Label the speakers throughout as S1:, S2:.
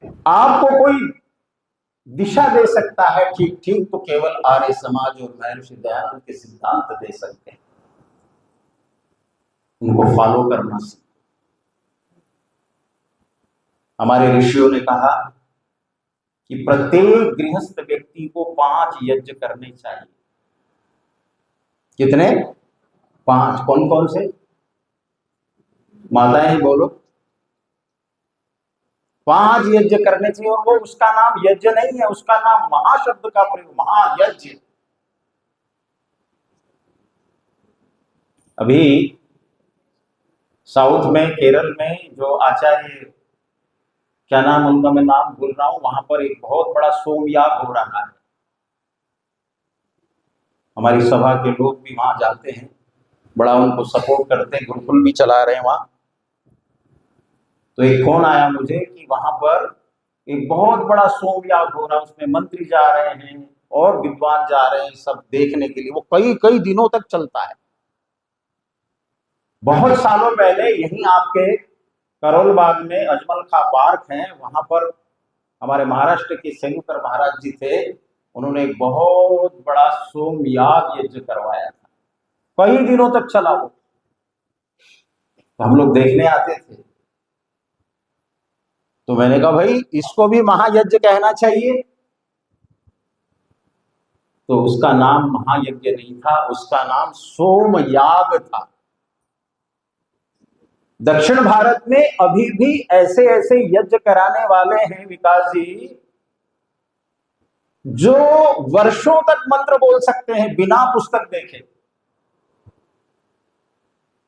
S1: आपको कोई दिशा दे सकता है ठीक ठीक, तो केवल आर्य समाज और महर्षि दयानंद के सिद्धांत दे सकते हैं। उनको फॉलो करना सीखो। हमारे ऋषियों ने कहा कि प्रत्येक गृहस्थ व्यक्ति को 5 यज्ञ करने चाहिए। कितने? 5। कौन कौन से? माताएं बोलो। 5 यज्ञ करने चाहिए, और वो उसका नाम यज्ञ नहीं है, उसका नाम महाशब्द का प्रयोग, महायज्ञ। अभी साउथ में, केरल में जो आचार्य, क्या नाम उनका, मैं नाम भूल रहा हूं, वहां पर एक बहुत बड़ा सोमयाग हो रहा है। हमारी सभा के लोग भी वहां जाते हैं, बड़ा उनको सपोर्ट करते हैं, गुरुकुल भी चला रहे हैं वहां। तो एक फोन आया मुझे कि वहां पर एक बहुत बड़ा सोमयाग हो रहा है, उसमें मंत्री जा रहे हैं और विद्वान जा रहे हैं सब देखने के लिए। वो कई कई दिनों तक चलता है। बहुत सालों पहले यहीं आपके करोल बाग में अजमल खां पार्क है, वहां पर हमारे महाराष्ट्र के सेनुकर महाराज जी थे। उन्होंने एक बहुत बड़ा सोमयाग यज्ञ करवाया था, कई दिनों तक चला वो। तो हम लोग देखने आते थे। तो मैंने कहा भाई इसको भी महायज्ञ कहना चाहिए। तो उसका नाम महायज्ञ नहीं था, उसका नाम सोमयाग था। दक्षिण भारत में अभी भी ऐसे ऐसे यज्ञ कराने वाले हैं विकास जी, जो वर्षों तक मंत्र बोल सकते हैं बिना पुस्तक देखे,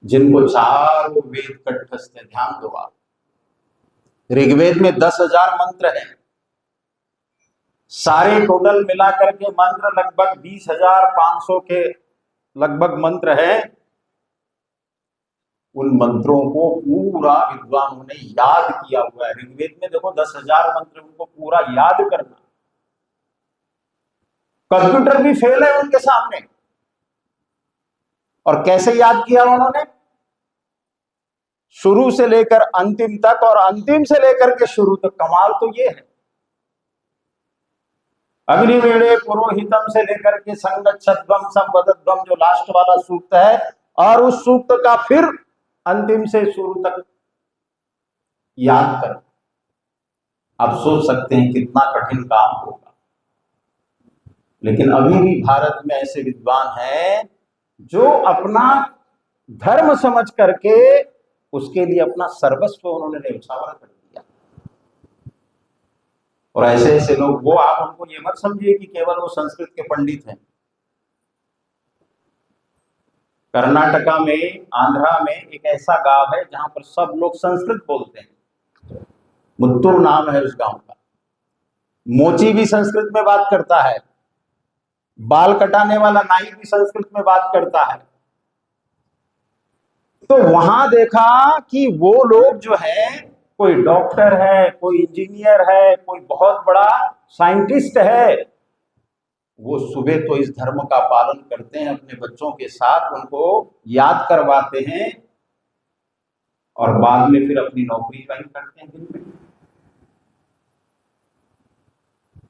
S1: जिनको चारों वेद कंठस्थ है। ध्यान दो आप, ऋग्वेद में 10,000 मंत्र हैं, सारे टोटल मिलाकर के मंत्र लगभग 20,500 के लगभग मंत्र है। उन मंत्रों को पूरा विद्वानों ने याद किया हुआ है। ऋग्वेद में देखो 10,000 मंत्र, उनको पूरा याद करना, कंप्यूटर भी फेल है उनके सामने। और कैसे याद किया उन्होंने? शुरू से लेकर अंतिम तक और अंतिम से लेकर के शुरू तक। कमाल तो ये है, अग्निवीणे पुरोहितम से लेकर के संगच्छध्वम संवदध्वम जो लास्ट वाला सूक्त है, और उस सूक्त का फिर अंतिम से शुरू तक याद कर। आप सोच सकते हैं कितना कठिन काम होगा। लेकिन अभी भी भारत में ऐसे विद्वान हैं जो अपना धर्म समझ करके उसके लिए अपना सर्वस्व उन्होंने न्यौछावर कर दिया। और ऐसे ऐसे लोग, वो आप उनको ये मत समझिए कि केवल वो संस्कृत के पंडित हैं। कर्नाटका में, आंध्रा में एक ऐसा गांव है जहां पर सब लोग संस्कृत बोलते हैं। मुत्तूर नाम है उस गांव का। मोची भी संस्कृत में बात करता है, बाल कटाने वाला नाई भी संस्कृत में बात करता है। तो वहां देखा कि वो लोग जो है, कोई डॉक्टर है, कोई इंजीनियर है, कोई बहुत बड़ा साइंटिस्ट है, वो सुबह तो इस धर्म का पालन करते हैं, अपने बच्चों के साथ उनको याद करवाते हैं, और बाद में फिर अपनी नौकरी का ही करते हैं दिन में।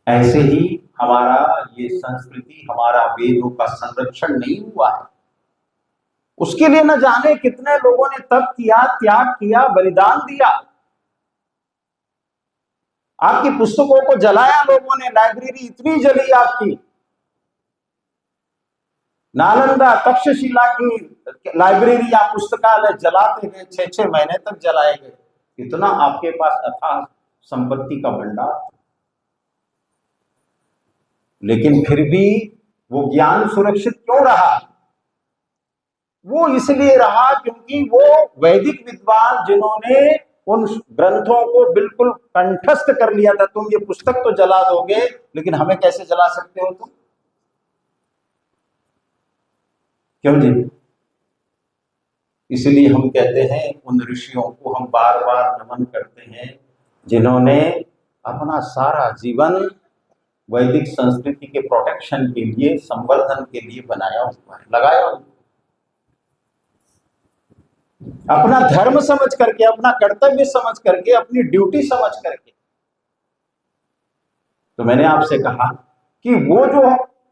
S1: ऐसे ही हमारा ये संस्कृति, हमारा वेदों का संरक्षण नहीं हुआ है। उसके लिए न जाने कितने लोगों ने तप किया, त्याग किया, बलिदान दिया। आपकी पुस्तकों को जलाया लोगों ने, लाइब्रेरी इतनी जली आपकी। नालंदा तक्षशिला की लाइब्रेरी या पुस्तकालय जलाते गए, 6-6 महीने तक जलाए गए। इतना आपके पास अथाह संपत्ति का भंडार। लेकिन फिर भी वो ज्ञान सुरक्षित क्यों रहा? वो इसलिए रहा क्योंकि वो वैदिक विद्वान जिन्होंने उन ग्रंथों को बिल्कुल कंठस्थ कर लिया था। तुम ये पुस्तक तो जला दोगे, लेकिन हमें कैसे जला सकते हो तुम? क्यों जी? इसलिए हम कहते हैं, उन ऋषियों को हम बार बार नमन करते हैं जिन्होंने अपना सारा जीवन वैदिक संस्कृति के प्रोटेक्शन के लिए, संवर्धन के लिए बनाया हुआ है, लगाया हुआ। अपना धर्म समझ करके, अपना कर्तव्य समझ करके, अपनी ड्यूटी समझ करके। तो मैंने आपसे कहा कि वो जो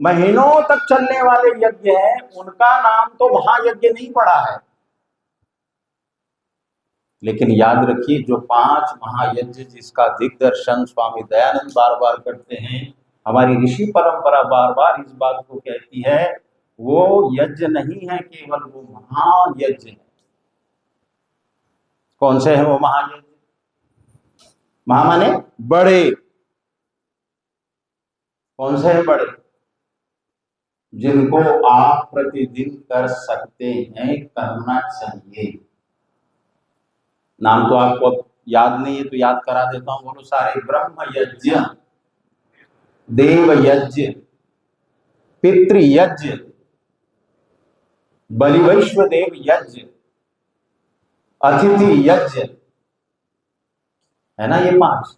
S1: महीनों तक चलने वाले यज्ञ हैं उनका नाम तो महायज्ञ नहीं पड़ा है, लेकिन याद रखिए जो 5 महायज्ञ जिसका दिग्दर्शन स्वामी दयानंद बार बार करते हैं, हमारी ऋषि परंपरा बार बार इस बात को कहती है, वो यज्ञ नहीं है केवल, वो महायज्ञ है। कौन से हैं वो महायज्ञ? महा माने बड़े। कौन से हैं बड़े? जिनको आप प्रतिदिन कर सकते हैं, करना चाहिए। नाम तो आपको याद नहीं है तो याद करा देता हूं, बोलो सारे। ब्रह्म यज्ञ, देव यज्ञ, पितृ यज्ञ, बलिवैश्व देव यज्ञ, अतिथि यज्ञ, है ना ये 5।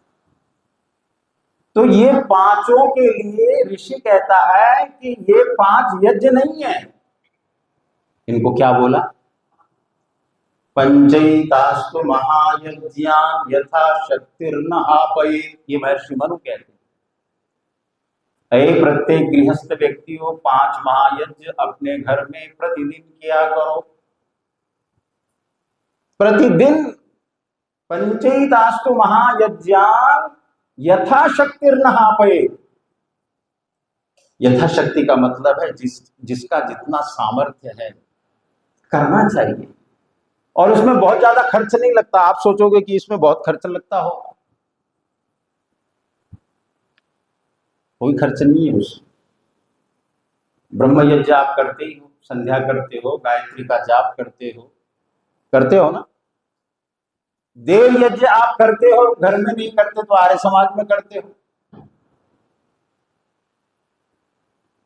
S1: तो ये पांचों के लिए ऋषि कहता है कि ये 5 यज्ञ नहीं है। इनको क्या बोला? पंचैतास्तु महायज्ञान यथा शक्तिर्न आपयेत्, ये महर्षि मनु कहते हैं। प्रत्येक गृहस्थ व्यक्ति को 5 महायज्ञ अपने घर में प्रतिदिन किया करो। प्रतिदिन पंचैतास्तु महायज्ञान यथाशक्तिर्न आपयेत्। यथाशक्ति का मतलब है जिसका जितना सामर्थ्य है करना चाहिए, और उसमें बहुत ज्यादा खर्च नहीं लगता। आप सोचोगे कि इसमें बहुत खर्च लगता होगा, कोई खर्च नहीं है उसमें। ब्रह्म यज्ञ आप करते ही हो, संध्या करते हो, गायत्री का जाप करते हो ना। देव यज्ञ आप करते हो, घर में नहीं करते तो आर्य समाज में करते हो।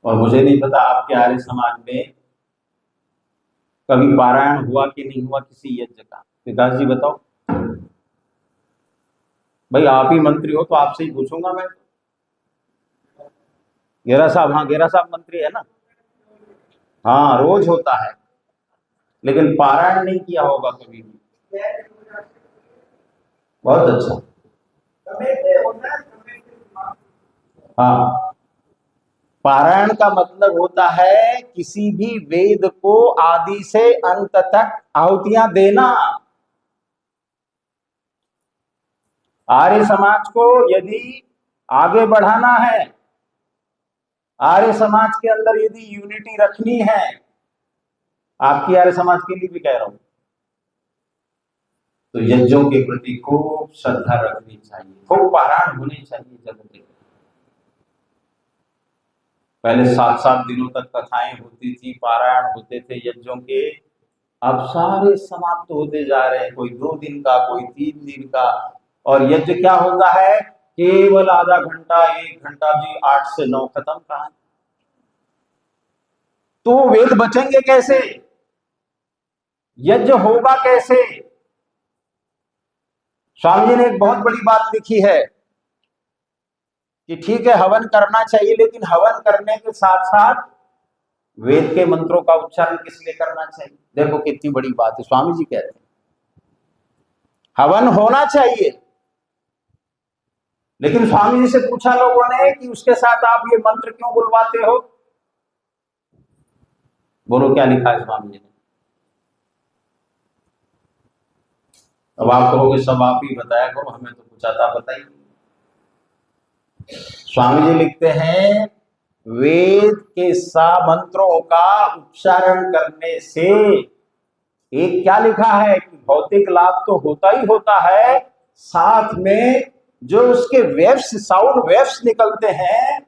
S1: और मुझे नहीं पता आपके आर्य समाज में कभी पारायण हुआ कि नहीं हुआ किसी यज्ञ का। विकास जी बताओ। भाई आप ही मंत्री हो तो आपसे ही पूछूंगा मैं। गेरा साहब, हाँ गेरा साहब मंत्री है ना। हाँ रोज होता है, लेकिन पारायण नहीं किया होगा कभी भी। बहुत अच्छा। हाँ, पारायण का मतलब होता है किसी भी वेद को आदि से अंत तक आहुतियां देना। आर्य समाज को यदि आगे बढ़ाना है, आर्य समाज के अंदर यदि यूनिटी रखनी है, आपकी आर्य समाज के लिए भी कह रहा हूं, तो यज्ञों के प्रति खूब श्रद्धा रखनी चाहिए, खूब पारायण होने चाहिए। जगत पहले 7-7 दिनों तक कथाएं होती थी, पारायण होते थे यज्ञों के। अब सारे समाप्त होते जा रहे हैं, कोई 2 दिन का, कोई 3 दिन का। और यज्ञ क्या होता है? केवल आधा घंटा, 1 घंटा जी, 8 से 9 खत्म कहानी। तो वेद बचेंगे कैसे? यज्ञ होगा कैसे? स्वामी जी ने एक बहुत बड़ी बात लिखी है कि ठीक है हवन करना चाहिए, लेकिन हवन करने के साथ साथ वेद के मंत्रों का उच्चारण किस लिए करना चाहिए? देखो कितनी बड़ी बात है। स्वामी जी कहते हैं हवन होना चाहिए, लेकिन स्वामी जी से पूछा लोगों ने कि उसके साथ आप ये मंत्र क्यों बुलवाते हो? बोलो क्या लिखा है स्वामी जी ने? अब आप कहोगे सब आप ही बताया करो, हमें तो कुछ आता बताइए। स्वामी जी लिखते हैं वेद के मंत्रों का उच्चारण करने से एक क्या लिखा है कि भौतिक लाभ तो होता ही होता है, साथ में जो उसके वेव्स, साउंड वेव्स निकलते हैं,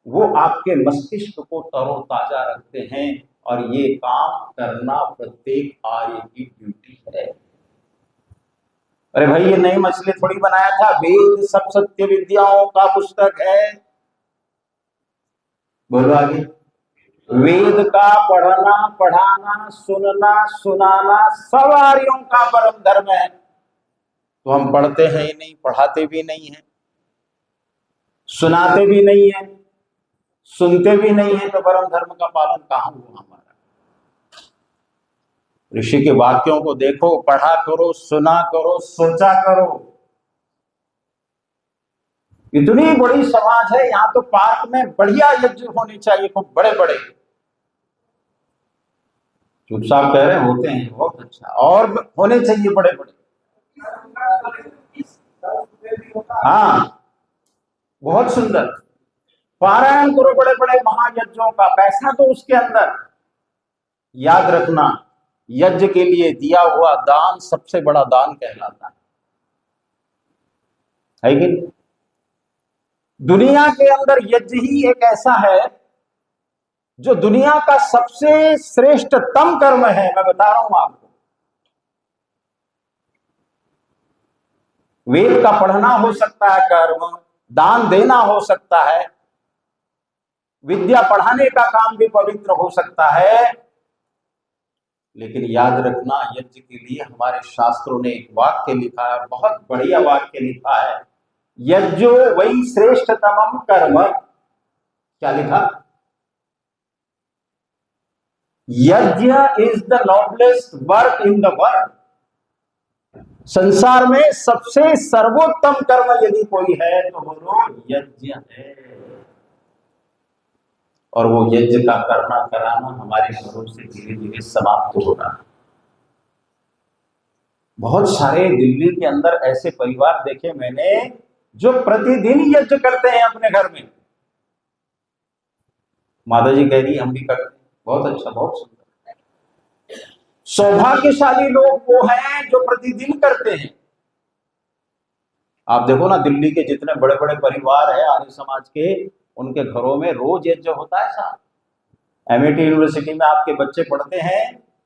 S1: वो आपके मस्तिष्क को तरोताजा रखते हैं। और ये काम करना प्रत्येक आर्य की ड्यूटी है। अरे भाई ये नई मछली थोड़ी बनाया था, वेद सब सत्य विद्याओं का पुस्तक है। बोलो आगे। वेद का पढ़ना, पढ़ाना, सुनना, सुनाना सब आर्यों का परम धर्म है। तो हम पढ़ते हैं ही नहीं, पढ़ाते भी नहीं है, सुनाते भी नहीं है, सुनते भी नहीं है, तो परम धर्म का पालन कहां हुआ हमारा? ऋषि के वाक्यों को देखो, पढ़ा करो, सुना करो, सोचा करो। इतनी बड़ी समाज है, यहाँ तो पार्क में बढ़िया यज्ञ होने चाहिए, खूब बड़े बड़े। चुप साहब कह रहे होते हैं, बहुत अच्छा, और होने चाहिए बड़े बड़े। हाँ, बहुत सुंदर। पारायण करो बड़े बड़े महायज्ञों का, पैसा तो उसके अंदर। याद रखना, यज्ञ के लिए दिया हुआ दान सबसे बड़ा दान कहलाता है कि नहीं? दुनिया के अंदर यज्ञ ही एक ऐसा है जो दुनिया का सबसे श्रेष्ठतम कर्म है। मैं बता रहा हूं आपको, वेद का पढ़ना हो सकता है कर्म, दान देना हो सकता है, विद्या पढ़ाने का काम भी पवित्र हो सकता है। लेकिन याद रखना, यज्ञ के लिए हमारे शास्त्रों ने एक वाक्य लिखा है, बहुत बढ़िया वाक्य लिखा है, यज्ञो वही श्रेष्ठतमम कर्म। क्या लिखा? यज्ञ is the noblest work in the world. संसार में सबसे सर्वोत्तम कर्म यदि कोई है तो बोलो यज्ञ है। और वो यज्ञ का करना कराना हमारे घरों से धीरे धीरे समाप्त हो रहा है। बहुत सारे दिल्ली के अंदर ऐसे परिवार देखे मैंने जो प्रतिदिन यज्ञ करते हैं अपने घर में। माता जी कह रही हम भी करते हैं, बहुत अच्छा, बहुत सुंदर। सौभाग्यशाली लोग वो हैं जो प्रतिदिन करते हैं। आप देखो ना, दिल्ली के जितने बड़े बड़े परिवार है आर्य समाज के, उनके घरों में रोज यज्ञ होता है साहब। एमआईटी यूनिवर्सिटी में आपके बच्चे पढ़ते हैं,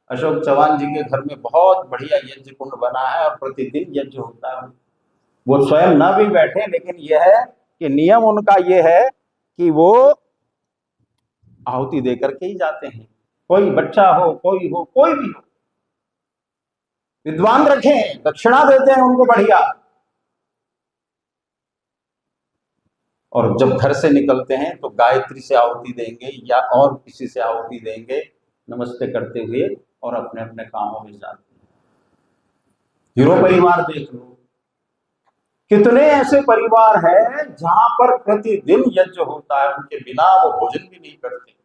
S1: अशोक चौहान जी के घर में बहुत बढ़िया यज्ञ कुंड बना है और प्रतिदिन यज्ञ होता है। वो स्वयं न भी बैठे, लेकिन यह है कि नियम उनका ये है कि वो आहुति देकर के ही जाते हैं। कोई बच्चा हो, कोई हो, कोई भी हो, विद्वान रखें, दक्षिणा देते हैं उनको बढ़िया। और जब घर से निकलते हैं तो गायत्री से आहुति देंगे या और किसी से आहुति देंगे, नमस्ते करते हुए, और अपने अपने कामों में जाते हैं। हीरो परिवार देख लो, कितने ऐसे परिवार हैं जहां पर प्रतिदिन यज्ञ होता है, उनके बिना वो भोजन भी नहीं करते।